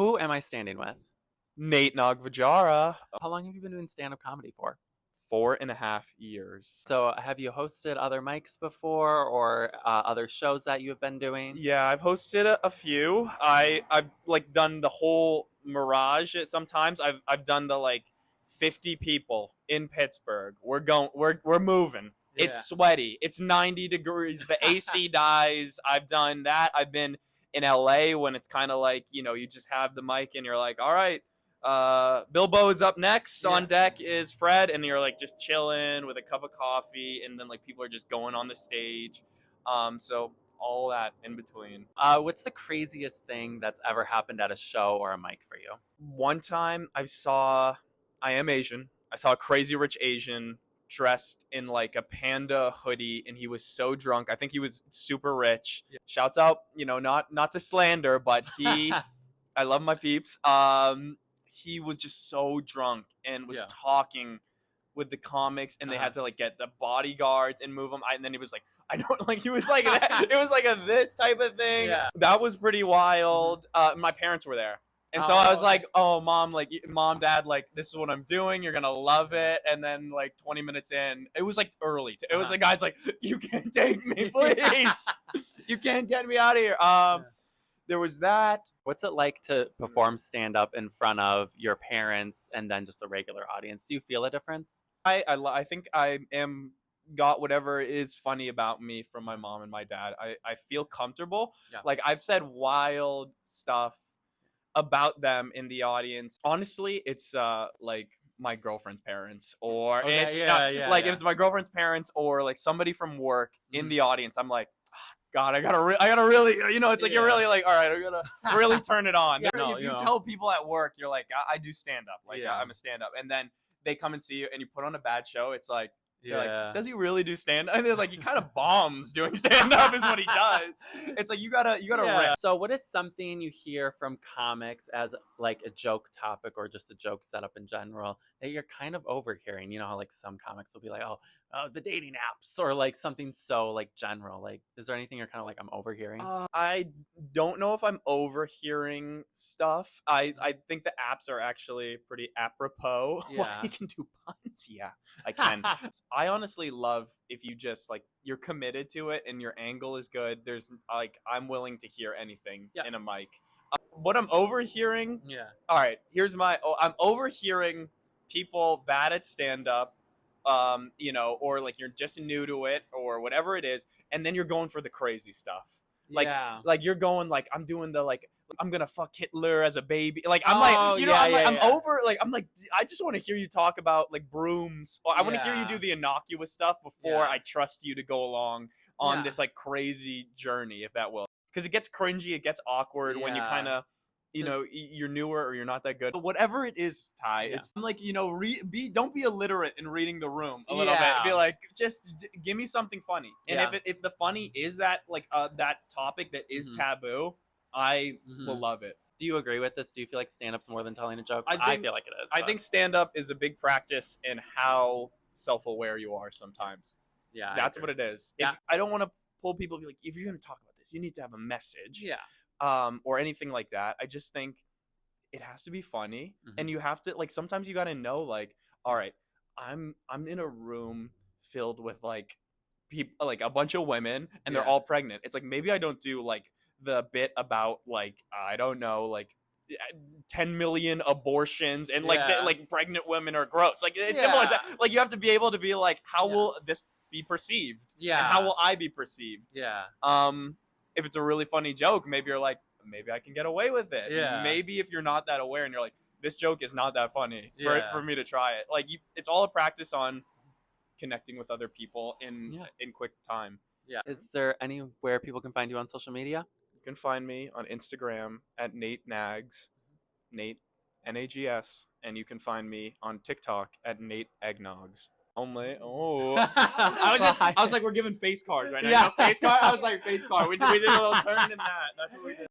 Who am I standing with? Nate Nagvajara. How long have you been doing stand-up comedy for? 4.5 years. So have you hosted other mics before or other shows that you have been doing? Yeah, I've hosted a few. I've like done the whole Mirage. Sometimes I've done the like 50 people in Pittsburgh. We're moving. Yeah. It's sweaty. It's 90 degrees. The AC dies. I've done that. I've been in LA when it's kind of like, you just have the mic and you're like, all right, Bilbo is up next. On deck is Fred, and you're like just chilling with a cup of coffee, and then like people are just going on the stage. So all that in between. What's the craziest thing that's ever happened at a show or a mic for you? One time I am Asian. I saw a Crazy Rich Asian dressed in like a panda hoodie, and he was so drunk. I think he was super rich. Yeah. Shouts out, not to slander, but he, I love my peeps. He was just so drunk and was talking with the comics, and they had to like get the bodyguards and move him. And then he was like, I don't like, he was like, it was like this type of thing. Yeah. That was pretty wild. My parents were there. And so I was like, oh, mom, dad, like, this is what I'm doing. You're going to love it. And then like 20 minutes in, it was like early. It was the guy's like, you can't take me, please. You can't get me out of here. There was that. What's it like to perform stand-up in front of your parents and then just a regular audience? Do you feel a difference? I think I am got whatever is funny about me from my mom and my dad. I feel comfortable. Yeah. Like I've said wild stuff about them in the audience. Honestly, it's like my girlfriend's parents, or if it's my girlfriend's parents or like somebody from work in the audience. I'm like, God, I gotta really, it's like you're really like, all right, I gotta really turn it on. If you tell people at work, you're like, I do stand up, like I'm a stand up, and then they come and see you and you put on a bad show, it's like, like, does he really do stand up? And they're like, he kind of bombs doing stand up is what he does. It's like you gotta rip. So what is something you hear from comics as like a joke topic or just a joke setup in general that you're kind of overhearing? You know how like some comics will be like, oh, the dating apps, or like something so like general. Like, is there anything you're kind of like, I'm overhearing? I don't know if I'm overhearing stuff. I think the apps are actually pretty apropos. Yeah. Well, I can do puns. Yeah, I can. I honestly love if you just like, you're committed to it and your angle is good. There's like, I'm willing to hear anything in a mic. What I'm overhearing. Yeah. All right. I'm overhearing people bad at stand up. Or like you're just new to it or whatever it is, and then you're going for the crazy stuff. Like you're going like, I'm doing the like, I'm gonna fuck Hitler as a baby. Like I'm over. Like I'm like, I just want to hear you talk about like brooms. Or I want to hear you do the innocuous stuff before I trust you to go along on this like crazy journey, if that will. Because it gets cringy, it gets awkward when you kind of, you're newer or you're not that good. But whatever it is, Ty, it's like, don't be illiterate in reading the room a little bit. Be like, just give me something funny. And if the funny is that like that topic that is taboo, I will love it. Do you agree with this? Do you feel like stand-up's more than telling a joke? I feel like it is. I think stand-up is a big practice in how self-aware you are sometimes. Yeah, that's what it is. Yeah. I don't want to pull people, like, if you're going to talk about this, you need to have a message. Yeah. Or anything like that. I just think it has to be funny, and you have to like, sometimes you got to know like, all right, I'm in a room filled with like people, like a bunch of women, and they're all pregnant. It's like, maybe I don't do like the bit about like, I don't know, like 10 million abortions and like pregnant women are gross. Like it's simple as that. Like you have to be able to be like, how will this be perceived? Yeah. And how will I be perceived? Yeah. If it's a really funny joke, maybe you're like, maybe I can get away with it. Yeah. Maybe if you're not that aware and you're like, this joke is not that funny for me to try it. Like it's all a practice on connecting with other people in quick time. Yeah. Is there anywhere people can find you on social media? You can find me on Instagram at Nate Nags, Nate Nags, and you can find me on TikTok at Nate Eggnogs. I was like, we're giving face cards right now. Yeah. Face card. I was like, face card. We did a little turn in that. That's what we did.